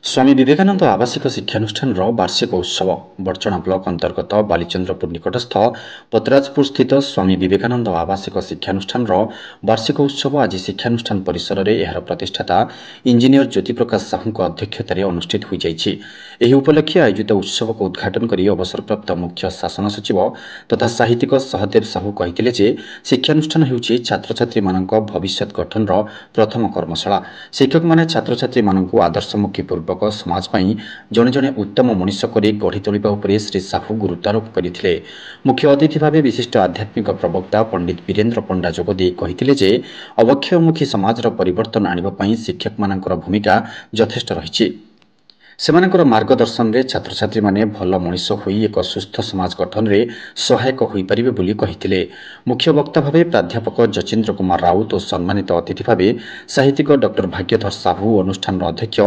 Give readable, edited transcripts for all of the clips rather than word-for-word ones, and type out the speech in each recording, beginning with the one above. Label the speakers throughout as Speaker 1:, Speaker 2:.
Speaker 1: स्वामी विवेकानंद आवासिक शिक्षानुष्ठान वार्षिक उत्सव बर्चणा ब्लक अंतर्गत बालीचंद्रपुर निकटस्थ पतराजपुर स्थित स्वामी विवेकानंद आवासिक शिक्षानुष्ठान वार्षिक उत्सव आज शिक्षानुष्ठान परिसर में यार प्रतिष्ठाता इंजीनियर ज्योति प्रकाश साहू अध्यक्षतार अनुष्ठित हो जाए। उपलक्षे आयोजित उत्सव को उद्घाटन कर अवसरप्राप्त मुख्य शासन सचिव तथा साहित्यिक सहदेव साहू कहते शिक्षानुष्ठान होउछि छात्र छात्री मानक भविष्यत गठन प्रथम कर्मशाला। शिक्षक माने छात्र छात्री मानक आदर्शमुखी पूर्वक समाज जड़े जड़े उत्तम मनीष कर गढ़ी तोलिबा उपरे श्री साहू गुरुत्वारोप करथिले। मुख्य अतिथि भाव विशिष्ट आध्यात्मिक प्रवक्ता पंडित वीरेन्द्र पंडा जोगदे कहिथिले जे अवक्षयमुखी समाजर परिवर्तन आनिबा शिक्षक मानकर भूमिका यथेष्ट रहिछि। सेमानकर मार्गदर्शन में छात्र छात्री माने भल मनीष होई एक सुस्थ समाज गठन में सहायक होई परिबे बोली कहिथिले। मुख्य वक्ता भावे प्राध्यापक जचेन्द्र कुमार राउत और सम्मानित अतिथि भावे साहित्यिक डॉक्टर भाग्यधर साहू अनुष्ठान अध्यक्ष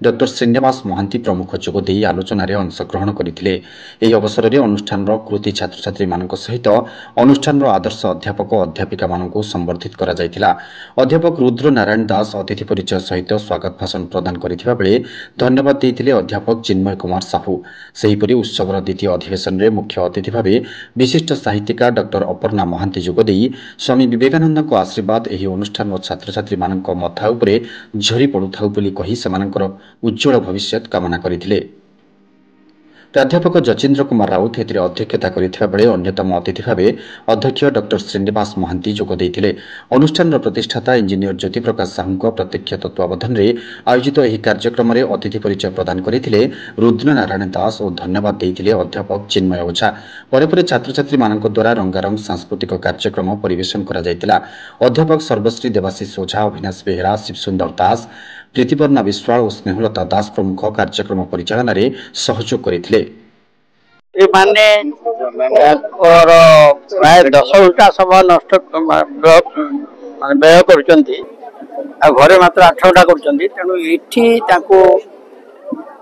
Speaker 1: डॉक्टर श्रीनिवास महांती प्रमुख जोगदे आलोचन में अंशग्रहण करथिले। एही अवसर में अनुष्ठान कृति छात्र छात्री मानक सहित अनुष्ठान आदर्श अध्यापक अध्यापिका मानक संबर्धित करा जायतिला। अध्यापक रुद्र नारायण दास अतिथि परिचय सहित स्वागत भाषण प्रदान करथिबा बेले धन्यवाद देथिले अध्यापक चिन्मय कुमार साहू। सेहीपरि उत्सवर द्वितीय अधिवेशन में मुख्य अतिथि भाव विशिष्ट साहित्यिका डॉक्टर अपर्णा महांती जोगदे स्वामी विवेकानंद आशीर्वाद एही अनुष्ठान और छात्र छात्री मानक मथा उपरे झरी पड़ुथाउ बोली कहि सेमानकर उज्जवल भविष्य कामना करथिले। प्राध्यापक जचेन्द्र कुमार राउत एथिरे अध्यक्षता करथिबा बेले अन्यतम अतिथि भाव अध्यक्ष डॉक्टर श्रीनिवास महांती जोग देथिले। अनुष्ठान प्रतिष्ठाता इंजीनियर ज्योति प्रकाश साहू प्रत्यक्ष तत्वावधान में आयोजित एही कार्यक्रम में अतिथि परिचय प्रदान करथिले रुद्र नारायण दास और धन्यवाद देथिले अध्यापक चिन्मय ओझा। परे छात्र छात्री मानक द्वारा रंगारंग सांस्कृतिक कार्यक्रम परिवेशन करा जायतिला। अध्यापक सर्वश्री देवाशीष ओझा, अविनाश बेहेरा, शिवसुंदर दास, प्रीतिवर्णा विश्वाल और स्नेहलता दास प्रमुख कार्यक्रम परिचालन में सहयोग करथिले।
Speaker 2: प्राय 10 घंटा समय नष्ट व्यय करछंती आ घरे मात्र 8 घंटा करछंती। तेणु एठी ताको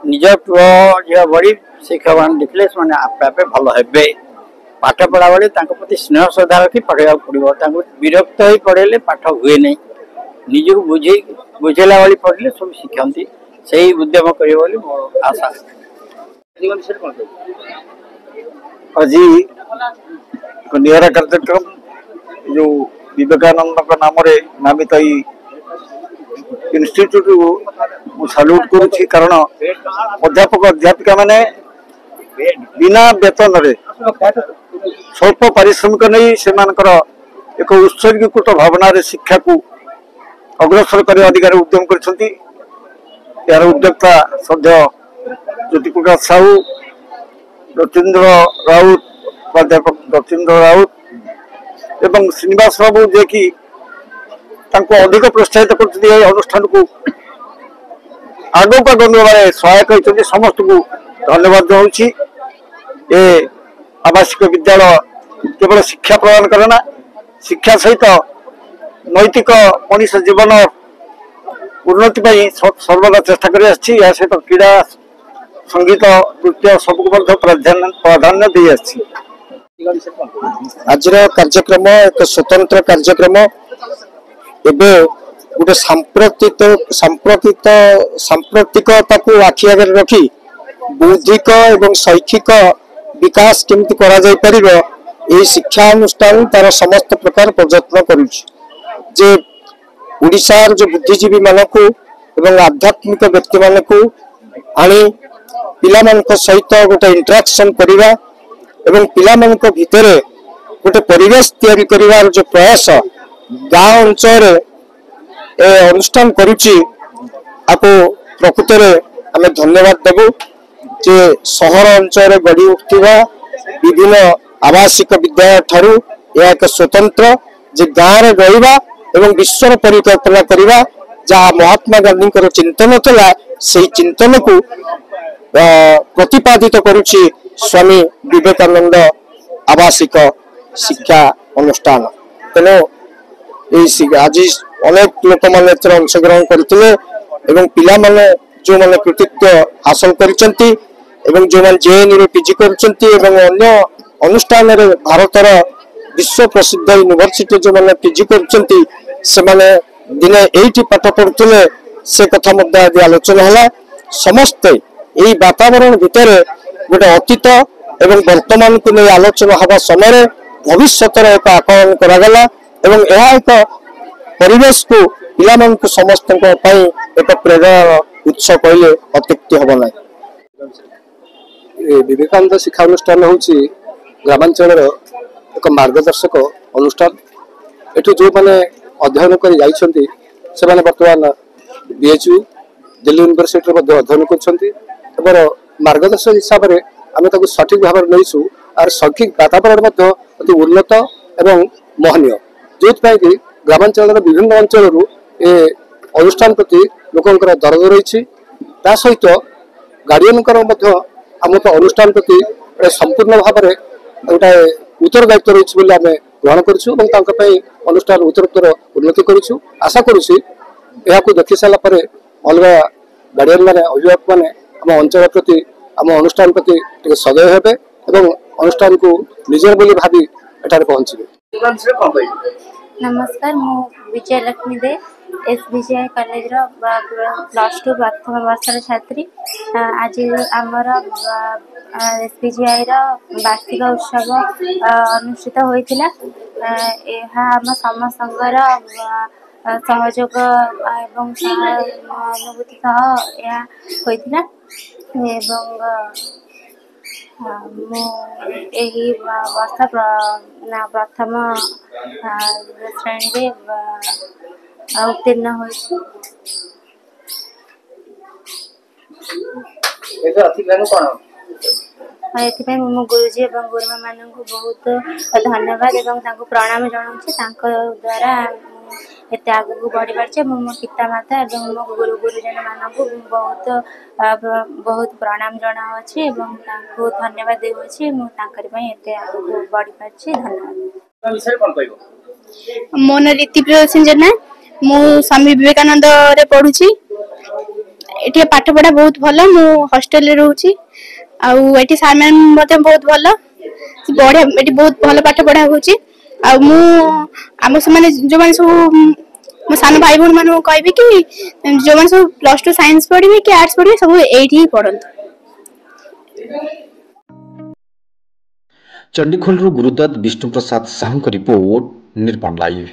Speaker 2: निज पुओ बड़ी शिक्षक देखले से आपे आपे भल हेबे। पाठ पढ़ा बेले प्रति स्नेह श्रद्धा रखी पढ़ाई पड़ो। विरक्त हो पढ़ेले पाठ हुए नहीं। निजक बुझेला वाली पढ़ले सब शिखती से उद्यम कर मोर आशा। आज निरा कार्यक्रम जो विवेकानंद नाम नामित इन्स्टिट्यूट साल्यूट करुछि। कारण अध्यापक अध्यापिका माने बिना वेतन रे स्वल्प पारिश्रमिक नहीं से एक उत्सर्गीकृत भावना शिक्षा को अग्रसर करने अधिकार उद्यम कर यार उद्योक्ता सद्य ज्योति प्रकाश साहू, जचेन्द्र राउत, प्राध्यापक जचेन्द्र राउत एवं श्रीनिवास बाबू जे कि अधिक प्रोत्साहित कर अनुष्ठान को आगक गंगे सहायक होती। समस्त को धन्यवाद जनाऊँगी। ये आवासिक विद्यालय केवल शिक्षा प्रदान करना, शिक्षा सहित नैतिक मनीष जीवन उन्नति सर्वदा चेष्टा कर सहित क्रीड़ा संगीत नृत्य सबको प्राधान्य दे आज कार्यक्रम एक स्वतंत्र कार्यक्रम। एबे गोटे सांप्रतिकता को आखि आगे रखी बौद्धिक एवं शैक्षिक विकास केमती करा जाय परिबो ए शिक्षा अनुष्ठान तार समस्त प्रकार प्रयत्न करुछि जे ओडिशार जो बुद्धिजीवी मानक एवं आध्यात्मिक व्यक्ति मानक आनी पिला मानक सहित गोटे इंटरेक्शन करिवा एवं पिला मानक भितरे गोटे परिवेश तैयारी करिवार जो प्रयास गाँव अंचल अनुष्ठान करुछि आपको प्रकृत में आम धन्यवाद देबू। जे सहर अंचल गढ़ी उठा विभिन्न आवासिक विद्यालय ठारू यह एक स्वतंत्र जे गाँव में रहिबा एवं विश्वर परिकल्पना करिबा जहाँ महात्मा गांधी चिंतन था से चिंतन को प्रतिपादित करुछि स्वामी विवेकानंद आवासिक शिक्षा अनुष्ठान। तेणु आज अनेक लोक मैंने अंशग्रहण करते पिला माने जो मैंने कृतित्व हासिल करछंती एवं जो मैंने जेएनयू पीजी करछंती एवं अन्य अनुष्ठान भारतर विश्व प्रसिद्ध यूनिवर्सिटी जो मैंने पीजी करछंती से माने दिने एठी पाठ पढ़ुथिले से कथा मध्य आदि आलोचना हला। ସମସ୍ତେ ଏହି ବାତାବରଣ ଭିତରେ ଗୋଟେ ଅତୀତ ଏବଂ ବର୍ତ୍ତମାନକୁ ନେଇ ଆଲୋଚନା ହେବା ସମୟରେ ଭବିଷ୍ୟତର ଏକ ଆକଳନ କରାଗଲା ଏବଂ ଏହା ଏକ ପରିବେଶକୁ ପିଲାମାନଙ୍କୁ ସମସ୍ତଙ୍କ ପାଇଁ ଏକ ପ୍ରେରଣାର ଉତ୍ସ କହିଲେ ଅତ୍ୟୁକ୍ତି ହେବ ନାହିଁ। ବିବେକାନନ୍ଦ ଶିକ୍ଷା ଅନୁଷ୍ଠାନ ହେଉଛି ଗ୍ରାମାଞ୍ଚଳର ଏକ ମାର୍ଗଦର୍ଶକ ଅନୁଷ୍ଠାନ। ଏଠୁ ଯେଉଁମାନେ ଅଧ୍ୟୟନ କରି ଯାଇଛନ୍ତି ସେମାନେ ବର୍ତ୍ତମାନ BHU ଦିଲ୍ଲୀ ୟୁନିଭର୍ସିଟିରେ ମଧ୍ୟ ଅଧ୍ୟୟନ କରୁଛନ୍ତି ଏବଂ ମାର୍ଗଦର୍ଶକ ହିସାବରେ ଆମେ ତାକୁ ସଠିକ୍ ଭାବରେ ନେଇଛୁ। ଆର୍ ଶୈକ୍ଷିକ ବାତାବରଣ ମଧ୍ୟ ଅତି ଉନ୍ନତ ଏବଂ ମହନୀୟ, ଯେଉଁଥିପାଇଁ କି ଗ୍ରାମାଞ୍ଚଳର ବିଭିନ୍ନ ଅଞ୍ଚଳରୁ ଏ ଅନୁଷ୍ଠାନ ପ୍ରତି ଲୋକଙ୍କର ଦରଦ ରହିଛି। ତା ସହିତ ଗାର୍ଡିଆନଙ୍କର ମଧ୍ୟ ଆମ ଅନୁଷ୍ଠାନ ପ୍ରତି ସମ୍ପୂର୍ଣ୍ଣ ଭାବରେ ଗୋଟେ ଉତ୍ତରଦାୟିତ୍ୱ ରହିଛି ବୋଲି ଆମେ ଗ୍ରହଣ କରିଛୁ ଏବଂ ତାଙ୍କ ପାଇଁ ଅନୁଷ୍ଠାନ ଉତ୍ତରୋତ୍ତର ଉନ୍ନତି କରିଛୁ। ଆଶା କରୁଛି ଏହାକୁ ଦେଖି ସାରିଲା ପରେ ଅଲଗା ଗାର୍ଡିଆନ ମାନେ, ଅଭିଭାବକ ମାନେ ଆମ ଅଞ୍ଚଳ ପ୍ରତି, ଆମ ଅନୁଷ୍ଠାନ ପ୍ରତି ଟିକେ ସଦୟ ହେବେ ଏବଂ ଅନୁଷ୍ଠାନକୁ ନିଜର ବୋଲି ଭାବି ଏଠାରେ ପହଞ୍ଚିବେ।
Speaker 3: नमस्कार, मु विजयलक्ष्मी दे SBGI कॉलेज +2 प्रथम वर्ष छात्री। आज आमर SBGI वार्षिक उत्सव अनुष्ठित होता। यह आम समस्त सहयोग एवं सहानुभूति होता यही वर्ष प्रथम श्रेणी उत्तीर्ण होती। मु गुरुजी और गुरुमा मान बहुत धन्यवाद एवं प्रणाम जनाऊँ। द्वारा एत आगू बढ़ी पार्चे। मो पिता माता और मो गुरुजन मान बहुत बहुत प्रणाम जनाऊँगी और धन्यवाद देउछि। मुझे आगू बढ़ी पार्चे। धन्यवाद।
Speaker 4: मो ना रीति प्रियदर्शन जेना, मु स्वामी विवेकानंद रे पढ़ुची। एठी पाठ पढ़ा बहुत भल। मु हॉस्टल रे रहूची आउ एठी सार मैम मते बहुत भल बढ़िया। एठी बहुत भल पाठ पढ़ा होची। आ मु आम से माने जो माने सब मो सान भाई भौन मान कहबी कि जो माने सब +2 साइंस पढ़ी कि आर्ट्स पढ़ी सब एठी ही पढ़ंतु।
Speaker 1: चंडीखोलरू गुरुदत्त विष्णुप्रसाद साहू रिपोर्ट, निर्माण लाइव।